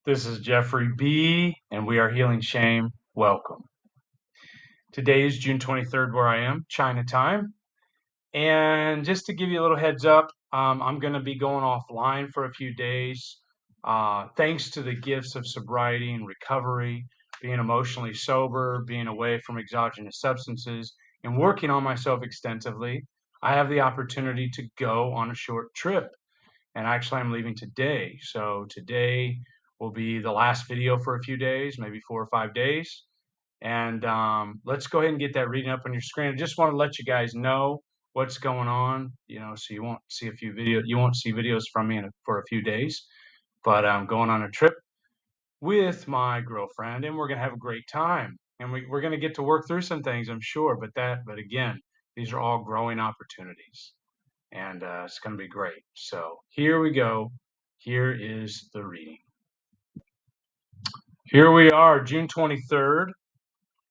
This is Jeffrey B., and we are Healing Shame. Welcome. Today is June 23rd, where I am, China time. And just to give you a little heads up, I'm going to be going offline for a few days. Thanks to the gifts of sobriety and recovery, being emotionally sober, being away from exogenous substances, and working on myself extensively, I have the opportunity to go on a short trip. And actually, I'm leaving today. So today will be the last video for a few days, maybe 4 or 5 days. And let's go ahead and get that reading up on your screen. I just want to let you guys know what's going on, so you won't see videos from me for a few days. But I'm going on a trip with my girlfriend, and we're gonna have a great time. And we're gonna get to work through some things, I'm sure. But again, these are all growing opportunities, and it's going to be great. So here we go. Here is the reading. Here we are, June 23rd,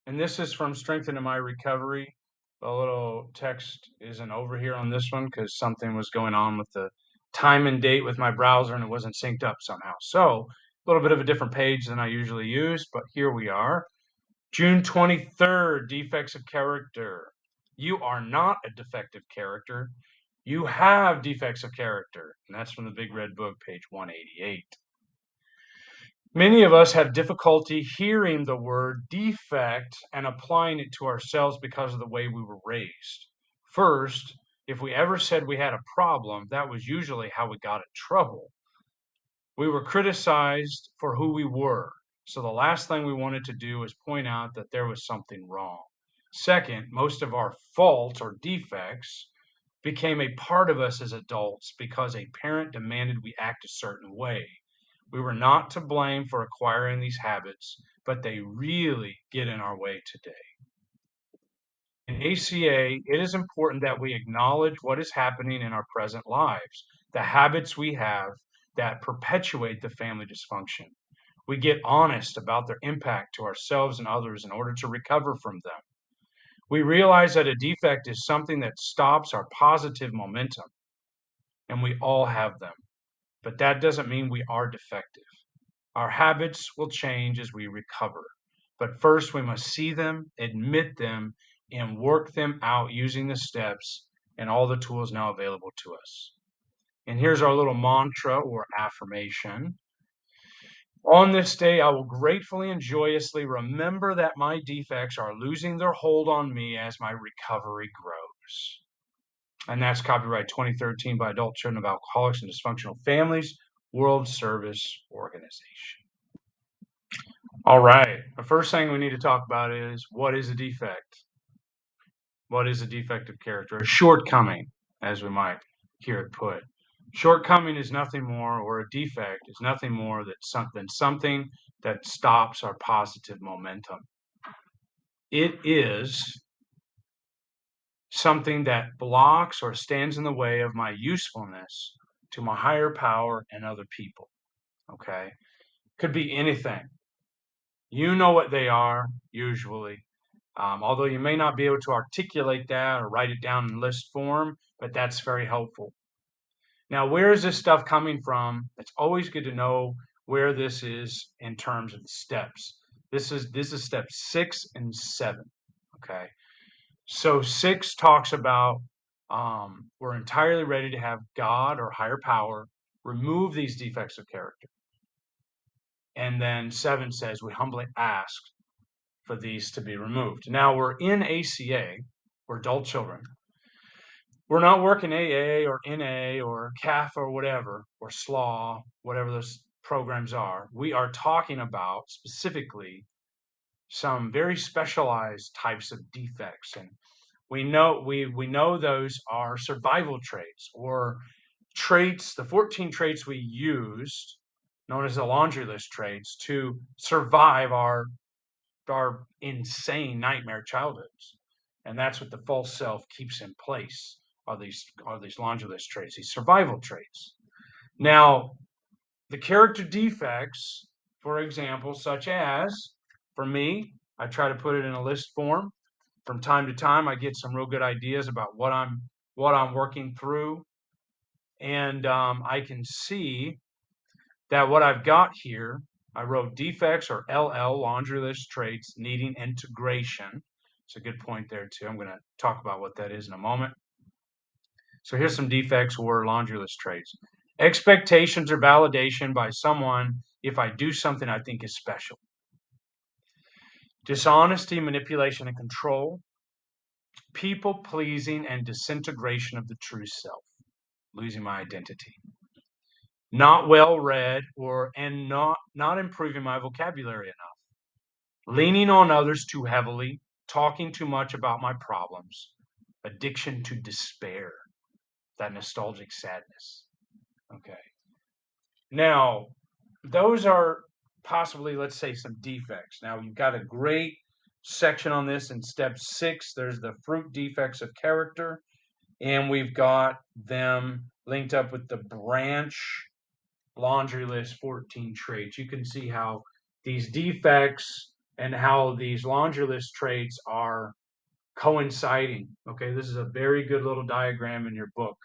and this is from Strengthening My Recovery. The little text isn't over here on this one because something was going on with the time and date with my browser and it wasn't synced up somehow. So a little bit of a different page than I usually use, but here we are. June 23rd, defects of character. You are not a defective character. You have defects of character. And that's from the Big Red Book, page 188. Many of us have difficulty hearing the word defect and applying it to ourselves because of the way we were raised. First, if we ever said we had a problem, that was usually how we got in trouble. We were criticized for who we were. So the last thing we wanted to do was point out that there was something wrong. Second, most of our faults or defects became a part of us as adults because a parent demanded we act a certain way. We were not to blame for acquiring these habits, but they really get in our way today. In ACA, it is important that we acknowledge what is happening in our present lives, the habits we have that perpetuate the family dysfunction. We get honest about their impact to ourselves and others in order to recover from them. We realize that a defect is something that stops our positive momentum, and we all have them. But that doesn't mean we are defective. Our habits will change as we recover. But first, we must see them, admit them, and work them out using the steps and all the tools now available to us. And here's our little mantra or affirmation. On this day, I will gratefully and joyously remember that my defects are losing their hold on me as my recovery grows. And that's copyright 2013 by Adult Children of Alcoholics and Dysfunctional Families, World Service Organization. All right, the first thing we need to talk about is, what is a defect? What is a defect of character? A shortcoming, as we might hear it put. Shortcoming is nothing more, or a defect is nothing more than something that stops our positive momentum. It is something that blocks or stands in the way of my usefulness to my higher power and other people. Okay? Could be anything. You know what they are, usually. Although you may not be able to articulate that or write it down in list form, but that's very helpful. Now, where is this stuff coming from? It's always good to know where this is in terms of the steps. This is step 6 and 7. Okay. So 6 talks about we're entirely ready to have God or higher power remove these defects of character. And then 7 says we humbly ask for these to be removed. Now we're in ACA, we're adult children. We're not working AA or NA or CAF or whatever, or SLAW, whatever those programs are. We are talking about specifically some very specialized types of defects. And we know those are survival traits, or traits, the 14 traits we used, known as the laundry list traits, to survive our insane nightmare childhoods. And that's what the false self keeps in place, are these laundry list traits, these survival traits. Now, the character defects, for example, such as, for me, I try to put it in a list form. From time to time, I get some real good ideas about what I'm working through, and I can see that what I've got here I wrote defects or LL, laundry list traits needing integration. It's a good point there too. I'm going to talk about what that is in a moment. So here's some defects or laundry list traits. Expectations or validation by someone if I do something I think is special. Dishonesty, manipulation, and control. People pleasing and disintegration of the true self. Losing my identity. Not well read and not improving my vocabulary enough. Leaning on others too heavily, talking too much about my problems. Addiction to despair. That nostalgic sadness. Okay. Now, those are possibly, let's say, some defects. Now, you've got a great section on this in step 6. There's the fruit defects of character, and we've got them linked up with the branch laundry list 14 traits. You can see how these defects and how these laundry list traits are coinciding. Okay, this is a very good little diagram in your book.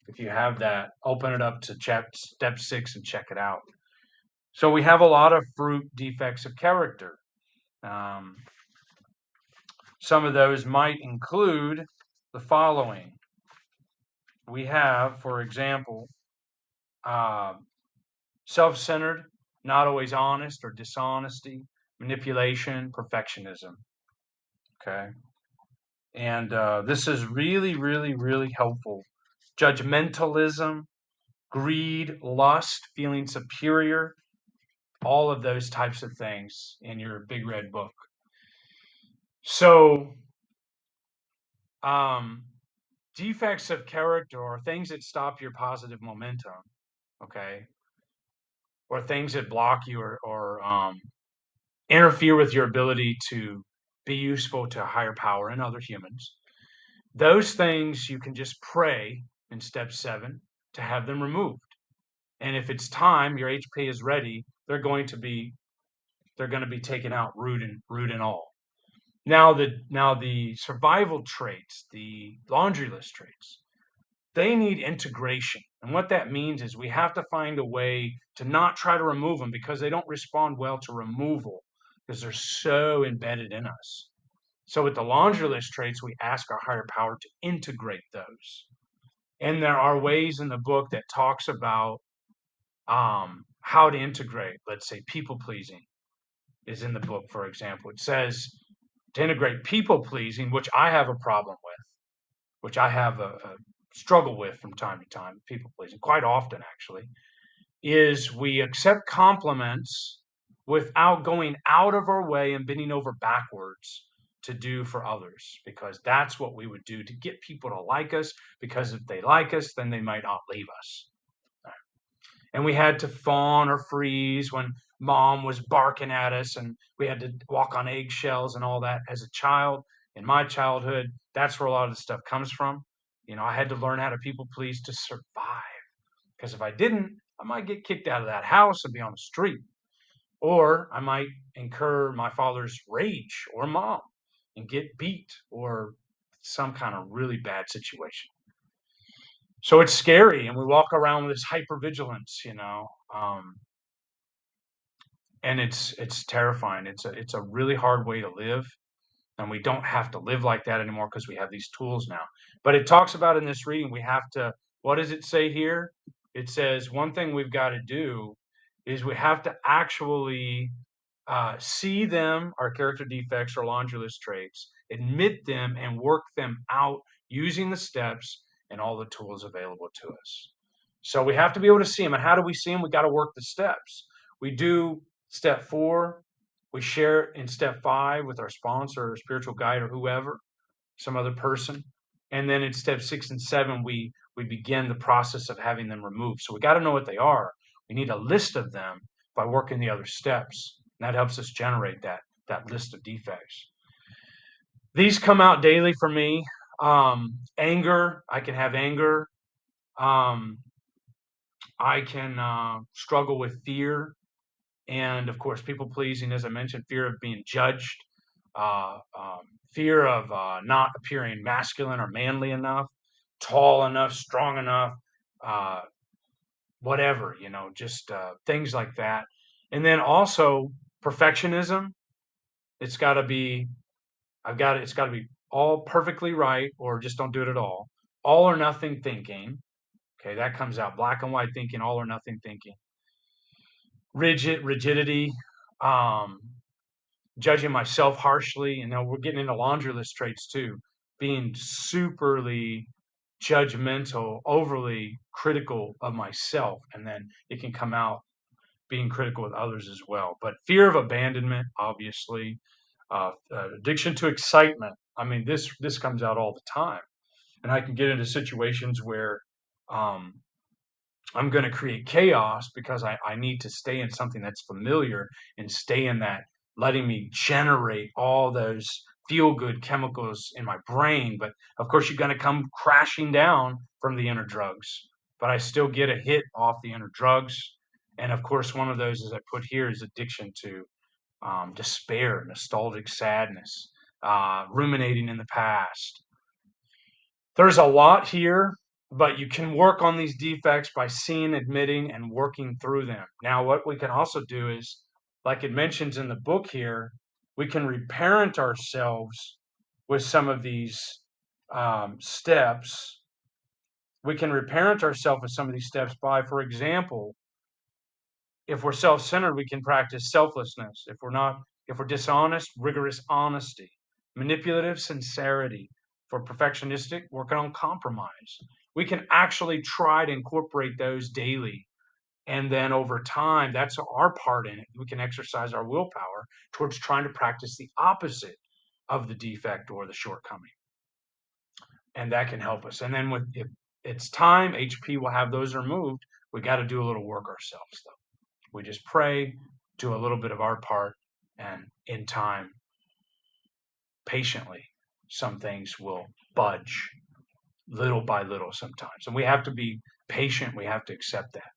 If you have that, open it up to step 6 and check it out. So we have a lot of fruit defects of character. Some of those might include the following. We have, for example, self-centered, not always honest or dishonesty, manipulation, perfectionism. Okay. And this is really, really, really helpful. Judgmentalism, greed, lust, feeling superior, all of those types of things in your big red book. So, defects of character are things that stop your positive momentum, okay? Or things that block you or interfere with your ability to be useful to a higher power and other humans. Those things you can just pray in step 7 to have them removed. And if it's time, your HP is ready, they're going to be taken out root and all. Now the survival traits, the laundry list traits, they need integration. And what that means is we have to find a way to not try to remove them because they don't respond well to removal because they're so embedded in us. So with the laundry list traits, we ask our higher power to integrate those. And there are ways in the book that talks about how to integrate, let's say, people pleasing is in the book, for example. It says to integrate people pleasing, which I have a problem with, which I have a struggle with from time to time, people pleasing, quite often actually, is we accept compliments without going out of our way and bending over backwards to do for others, because that's what we would do to get people to like us, because if they like us, then they might not leave us. And we had to fawn or freeze when mom was barking at us, and we had to walk on eggshells and all that as a child. In my childhood, that's where a lot of the stuff comes from. I had to learn how to people please to survive, because if I didn't, I might get kicked out of that house and be on the street, or I might incur my father's rage or mom and get beat or some kind of really bad situation. So it's scary, and we walk around with this hypervigilance, and it's terrifying. It's a really hard way to live, and we don't have to live like that anymore because we have these tools now. But it talks about in this reading, we have to. What does it say here? It says one thing we've got to do is we have to actually see them, our character defects or laundry list traits, admit them, and work them out using the steps and all the tools available to us. So we have to be able to see them. And how do we see them? We got to work the steps. We do step 4. We share it in step 5 with our sponsor or spiritual guide or whoever, some other person. And then in step 6 and 7, we begin the process of having them removed. So we got to know what they are. We need a list of them by working the other steps. And that helps us generate that list of defects. These come out daily for me. Anger, I can have anger. I can struggle with fear. And of course, people pleasing, as I mentioned, fear of being judged, fear of not appearing masculine or manly enough, tall enough, strong enough, whatever, just things like that. And then also perfectionism. It's got to be, it's got to be all perfectly right or just don't do it at all. All or nothing thinking. Okay, that comes out. Black and white thinking, all or nothing thinking. Rigidity, um, judging myself harshly. And now we're getting into laundry list traits too. Being superly judgmental, overly critical of myself. And then it can come out being critical with others as well. But fear of abandonment, obviously, addiction to excitement. I mean, this comes out all the time, and I can get into situations where um, I'm going to create chaos because I need to stay in something that's familiar and stay in that, letting me generate all those feel good chemicals in my brain. But of course, you're going to come crashing down from the inner drugs. But I still get a hit off the inner drugs. And of course, one of those, as I put here, is addiction to despair, nostalgic sadness, ruminating in the past. There's a lot here, but you can work on these defects by seeing, admitting, and working through them. Now, what we can also do is, like it mentions in the book here, we can reparent ourselves with some of these steps. We can reparent ourselves with some of these steps by, for example, if we're self-centered, we can practice selflessness. If we're dishonest, rigorous honesty. Manipulative, sincerity. For perfectionistic, working on compromise. We can actually try to incorporate those daily. And then over time, that's our part in it. We can exercise our willpower towards trying to practice the opposite of the defect or the shortcoming. And that can help us. And then if it's time, HP will have those removed. We got to do a little work ourselves, though. We just pray, do a little bit of our part, and in time, patiently, some things will budge little by little sometimes. And we have to be patient. We have to accept that.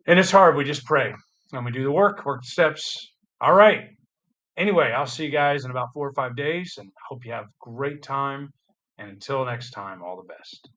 And it's hard. We just pray and we do the work the steps. All right. Anyway, I'll see you guys in about 4 or 5 days and hope you have a great time. And until next time, all the best.